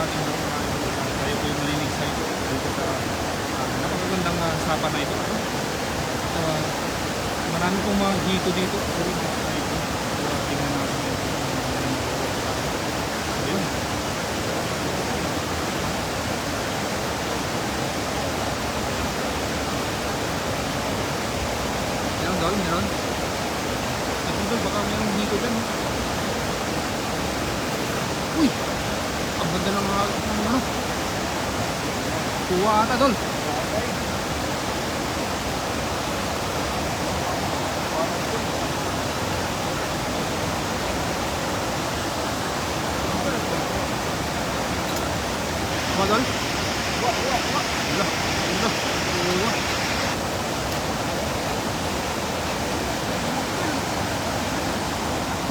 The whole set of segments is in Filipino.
ating tayo po yung malinig sa ito dito sa napakagandang sapa na ito. Marami pong mga hito dito. Tingnan natin ito. Ayun. Meron daw, meron. Ito baka mayroong hito dyan. Uy! Ang ganda ng ano. Kuha ata dol. Kuha dol. Wala. Wala.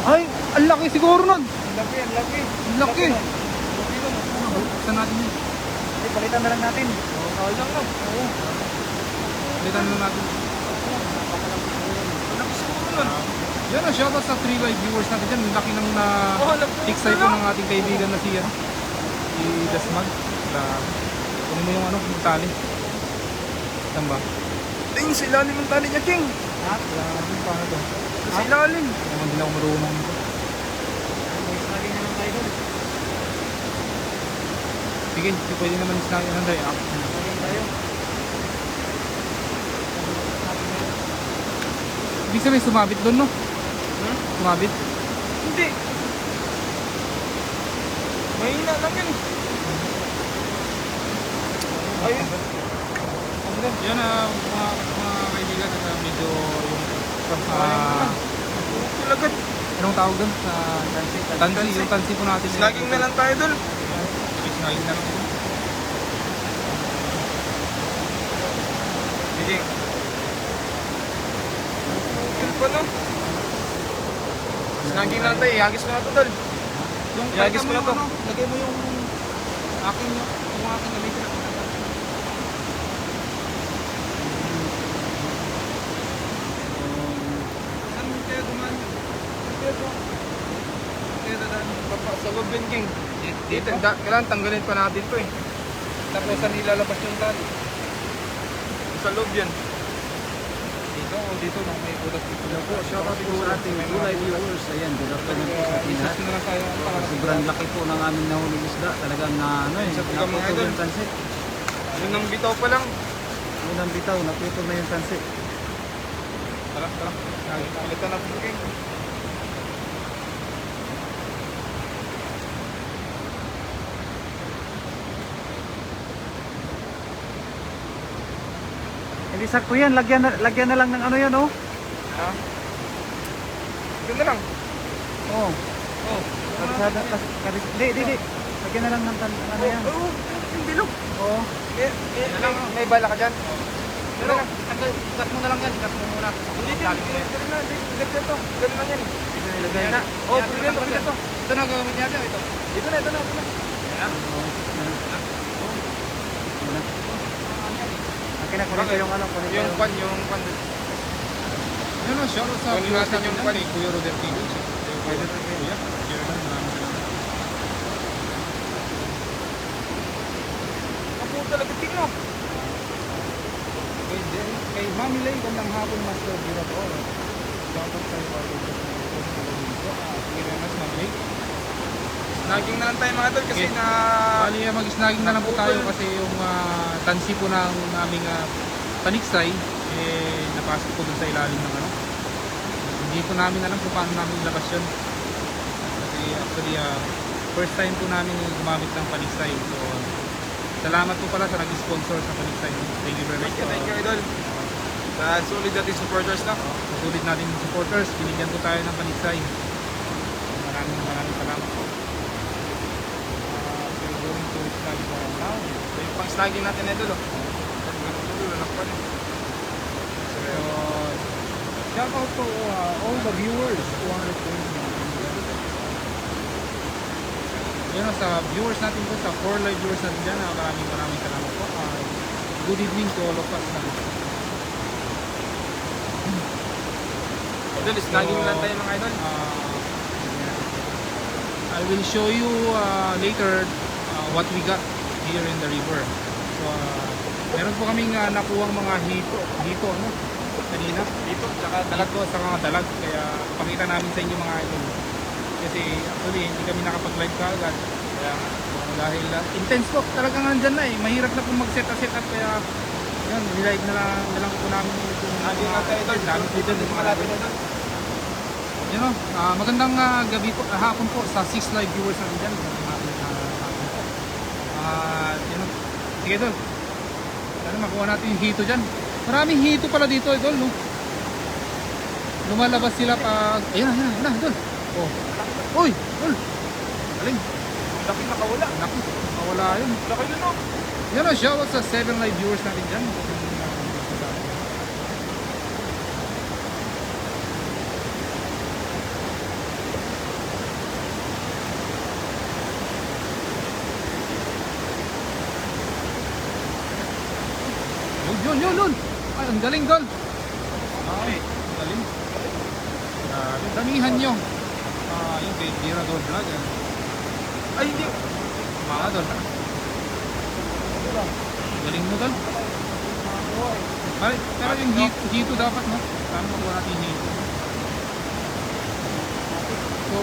Ay! Ang laki siguro nun! Laki, ang laki. Ang laki! Buksan natin yun. Palitan na lang natin. Sayang lang. Oo. Palitan na lang natin. Ang laki siguro nun. Yan ang shoutout sa 3 live viewers natin dyan. Ang laki ng tiksay po ng ating kaibigan na si Dasmag. Kunin mo yung yung tali. Saan ba? Tingin sa ilalim ng tali niya, King. Ha? Paano to? Sa ilalim. Naman din ako marunong nito. Lagi naman tayo doon. Sige, pwede naman snagging ng dry up. Lagi tayo. Ibig sabihin sumabit doon, no? Sumabit? Hindi. Mahina lang yun. Ayun. Yan mga kaibigan na medyo yung Lagat. anong tawag doon? Sa tansi. Yung tansi po natin. Snagging na lang tayo doon. Snagging na lang. Sige. Yun pa no? Snagging na lang tayo. Ihagis mo na ito doon. Ihagis mo na ito. Lagay mo yung aking gamitin. Sa loob yun, King. Dito, kailangan tanggalin pa natin ito eh. Tapos saan ilalabas yung tali? Sa loob yan. Dito o dito nung may butas dito. Hello po, shoutout po sa ating gulay viewers. Ayan, good afternoon po sa atin lahat. Na lang tayo Sobrang laki po ng aming nahuling isda. Talagang Sa tigang mga naputol idol. yung tansi. Yun ang bitaw pa lang. Unang bitaw, naputol na yung tansi. Tara. Palitan natin, King. Hindi sakto yan, lagyan na lang ng ano yan, oh. Ha? Ito na lang. Oh. Oh. Di. Lagyan na lang ng ano yan. Oo. Yung bilog. Oo. May bala ka dyan? Pero, cut mo na lang yan. Cut mo muna. Hindi din. Ganun na. Ganito. Ganun na yan. Dito nilagay. Yan na. Oh, ganito. Ito na gagawin niya dyan. Ito. Ito na. Yan. Akin na, kunin ko yung ano. Kunin ko Yung pan. Yun o, shoutout sa Kunin viewers natin natin yung dyan. pan. Kay Kuya Rodel TV. Pwede na. Kuya. Maraming salamat. Ako talaga tingnan. Kay Mami Lay, gandang hapon, Master Bira po. Shoutout sa iyo. Sige rin mas Mami Lay. Snagging na lang tayo mga tol kasi Okay. na... Bali, mag-snagging na lang po tayo kasi yung tansi po ng aming taniksay napasok po dun sa ilalim ng ano. Hindi po namin alam kung paano namin ilabas yun. Kasi actually, first time po namin gumamit ng paniksay. So, salamat po pala sa nag-sponsor sa paniksay. Thank you very much. Thank you, idol. Sa solid natin supporters na. Sulit natin yung supporters. Binigyan po tayo ng paniksay. Maraming salamat po. We're going to snag now. Ito yung pang snagging natin, idol. So, shout out to all the viewers who are recording. Yun o, sa viewers natin po, sa 4 live viewers natin dyan, maraming salamat po. Good evening to all of us. Idol, snagging lang tayo mga idol. I will show you later what we got here in the river. So meron po kaming nakuhang mga hito ano kanina Dito, tsaka dalag ko sa mga dalag, kaya pakita namin sa inyo mga idol. Kasi actually hindi kami nakapag-live kaagad. Kaya nga. Dahil intense po talagang nandyan na eh. Mahirap na po mag-set up kaya yan, nilive na lang po namin itong Lagi nga tayo doon. dami po dyan, Mga natin na doon. you know, magandang gabi po, hapon po sa 6 live viewers natin dyan. Hapon po. You know, sige idol. Sana makuha natin yung hito dyan. Maraming hito pala dito idol, no? Lumalabas sila pag... Ayan, idol. Oh. Uy, idol. Galing. Laki nakawala. Naku, mawala yun. Laki yun, no? Yan o, shoutout sa 7 live viewers natin dyan. Yun. Ay, ang galing dol. Ay, ang galing. Damihan nyo. Yung kay Mirador Vlog. Ay, hindi. Mga dol. Galing mo dol. Ay, pero yung hito dapat, no? Paano magawa natin yung hito? So,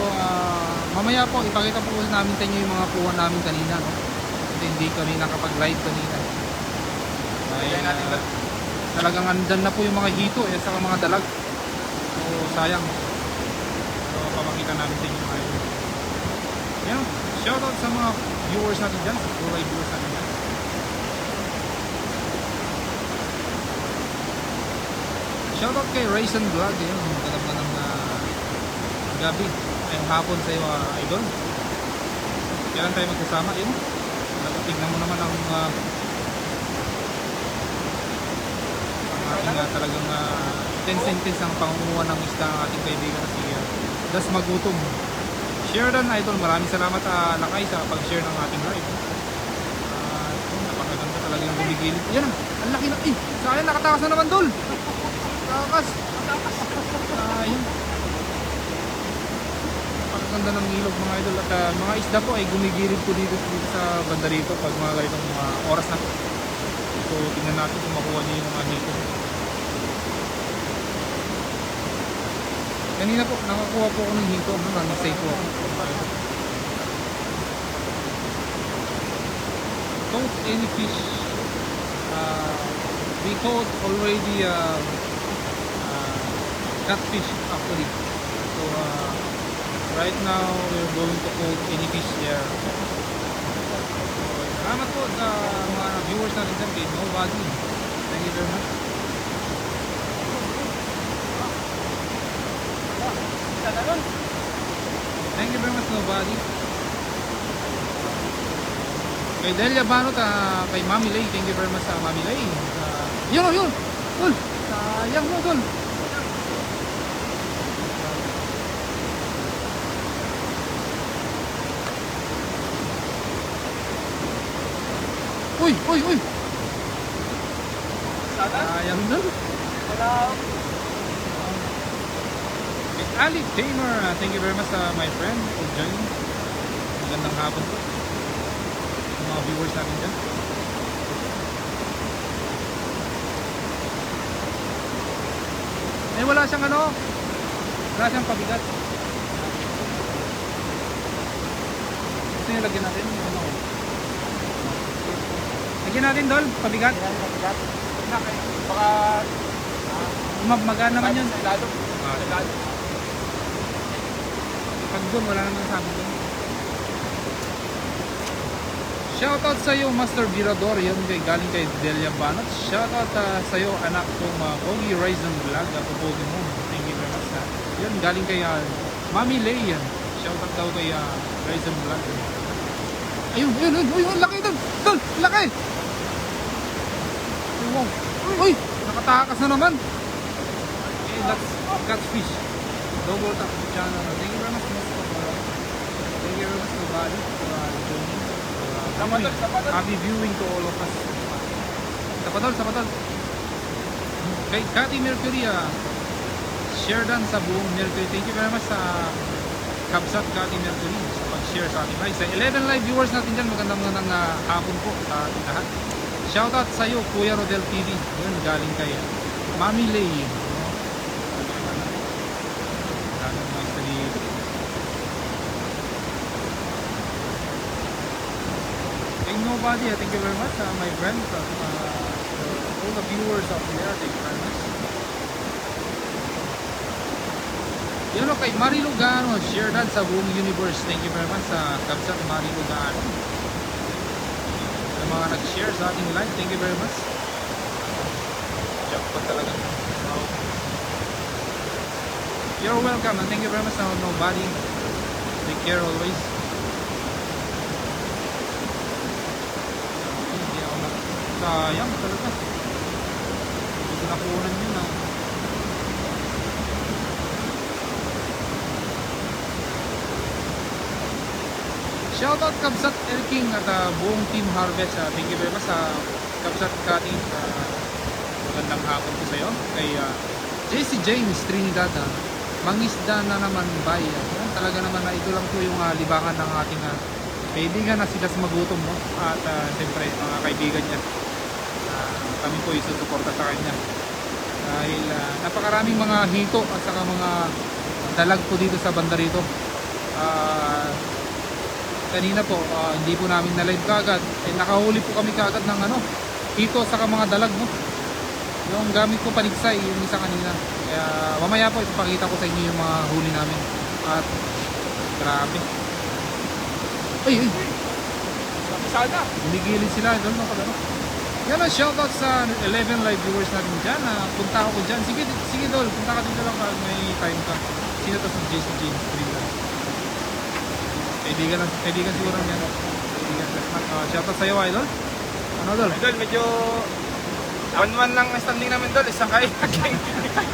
mamaya po, ipakita po namin sa inyo yung mga kuha namin kanina, no? Kasi hindi kami nakapag-live kanina. Ay, talagang andyan na po yung mga hito, saka mga dalag. So, sayang. So, papakita namin sa inyo mga hito. Yan, shoutout sa mga viewers natin dyan, sa Pulay viewers natin dyan. Shoutout kay Raisin Vlog, yun, magandang gabi ay hapon sa iyo idol. Kailan tayo magkasama, yun. Tignan mo naman ang ating talagang intense ang pangunguha ng isda ng ating kaibigan na si Das Magutom. Sheridan idol, maraming salamat Lakay sa pag-share ng ating live. Napakaganda talaga yung bumigilid. Yan ang laki na, sayang nakatakas na naman dol. Takas. Ayun. Napakaganda ng ilog mga idol at mga isda po ay gumigilid po dito sa banda rito pag mga ganitong oras na. So tingnan natin kung makuha niyo yung hito. Kanina po nakakuha po ako ng hito, nag-save po ako. Caught any fish? We caught already catfish actually. So right now we're going to caught any fish there. Salamat po sa mga viewers natin dyan kay Nobody. Thank you very much. Thank you very much Nobody. Kay Delia Banot, kay Mami Lay. Thank you very much Mami Lay. Yun! Dol! Sayang mo dol! Uy! Sayang dol! Wala. Ali Tamer, thank you very much my friend for joining. Magandang hapon po mga viewers natin dyan. Wala siyang pabigat. Gusto nyo lagyan natin? Lagyan natin dol, pabigat. Baka Magaan naman yun. sa ilalo. Sa ilalo. Pag doon, wala naman sabi doon. Shoutout sa iyo Master Virador, yun galing kay Delia Banot. Shoutout sa iyo anak kong Pogi Ryzen Vlog, Pogi mo. Thank you very much. Yun galing kay Mami Lay yan. Shoutout daw kay Ryzen Vlog. Ayun, laki doon. Tol, laki. Wow. Uy, nakatakas na naman. Okay, that's catfish. Double tap channel. Thank you very much. Thank you very much Nobody for joining. Happy viewing to all of us. Sapatol. Kay Cathy Mercury, Sheridan sa buong Mercury. Thank you very much sa Kabsat Cathy Mercury sa nag-share sa ating live. Sa 11 live viewers natin dyan, magandang hapon po sa ating lahat. Shoutout sa iyo, Kuya Rodel TV. Yun, galing kay Mami Lay. Thank nobody, thank you very much, my friends, all the viewers out there, thank you very much. Yun o, kay Mari Lugano, share that sa buong universe. Thank you very much sa Kabsat Mari Lugano. Sa mga nag-share sa ating live, thank you very much. Jackpot talaga. Wow. You're welcome and thank you very much sa nobody. Take care always. Hindi ako sayang talaga. Hindi ko nakunan yun ah. Shoutout Kabsat Elking at buong Team Harvest. Thank you very much sa Kabsat Kating. Magandang hapon po sa iyo. Kay JC James Trinidad. Mangisda na naman bay. Talaga naman na ito lang po yung libangan ng ating kaibigan na sila magutom. No? At siyempre mga kaibigan niya. Kami po isusuporta sa kanya. Dahil napakaraming mga hito at saka mga dalag po dito sa banda rito. Kanina po, hindi po namin na-live kagad. Nakahuli po kami kagad ng hito saka mga dalag. No? Yung gamit ko paniksay, yung isa kanina. Kaya mamaya po ipapakita ko sa inyo yung mga huli namin. At grabe. Ay! Sana. Humigilid sila. Doon mga kalaro. Yan ang shoutout sa 11 live viewers natin dyan. Punta ako dyan. Sige Dol, punta ka dito lang pag may time ka. Sino to si JC James Trinidad? Kaibigan siguro niya. Shoutout sa'yo, Idol. Ano, Idol? Idol, medyo 1-1 lang ang standing namin, Idol. Isang kayo.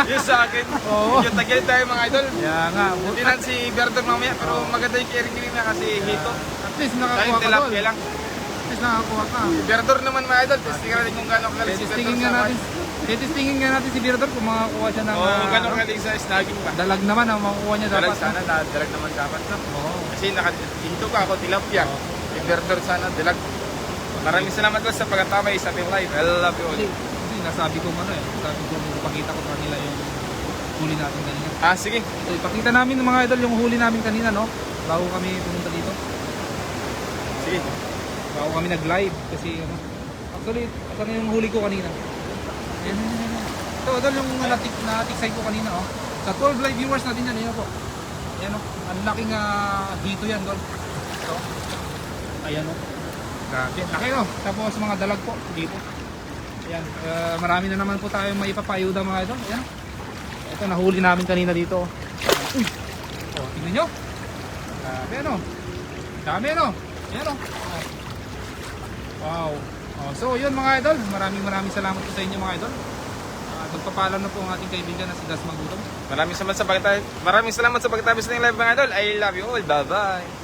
Yung sa akin. Oo. Medyo tagil tayo mga Idol. Kaya nga. Hindi na si Verdor mamaya, pero maganda yung carrying niya kasi hito. At least Kahit nakakuha ka, Dol. tilapia lang. At least nakakuha ka. Si Verdor naman mga Idol. Testing natin kung gano'ng kalig si Verdor Titistingin nga natin si Verdor kung makakuha siya ng Oo, gano'ng kalig sa snagging ba? dalag naman ang makukuha niya dapat. Dalag sana, dalag naman dapat. No? Oo. Kasi hito ka ako, tilapia. Si Verdor sana, dalag. Maraming salamat Idol sa pagkatabay sa ating live. I love you all. Kasi nasabi ko sabi ko ipakita ko sa kanila yung huli natin kanina. Sige. So ipakita namin mga idol yung huli namin kanina, no? Bago kami pumunta dito. Sige. Bago kami nag-live kasi actually, ito na yung huli ko kanina. Ayan. Ito idol yung natiksay ko kanina, oh. Sa 12 live viewers natin yan, ayan po. Ayan, oh. Ang laking hito yan, dol. Ito. Ayan, oh. Grabe. Laki, oh. Tapos mga dalag po dito. Ayan. Marami na naman po tayo maipapayuda mga idol. Ayan, oh. Ito, nahuli namin kanina dito. Uy! Oh, tingnan nyo. Grabe, ano? Dami, ano? Ayan, oh. Wow. Oh, so, yun mga idol. Maraming salamat po sa inyo mga idol. Magpapaalam na po ang ating kaibigan na si Das Magutom. Maraming salamat sa pagkatapos ng live mga Idol. I love you all. Bye-bye.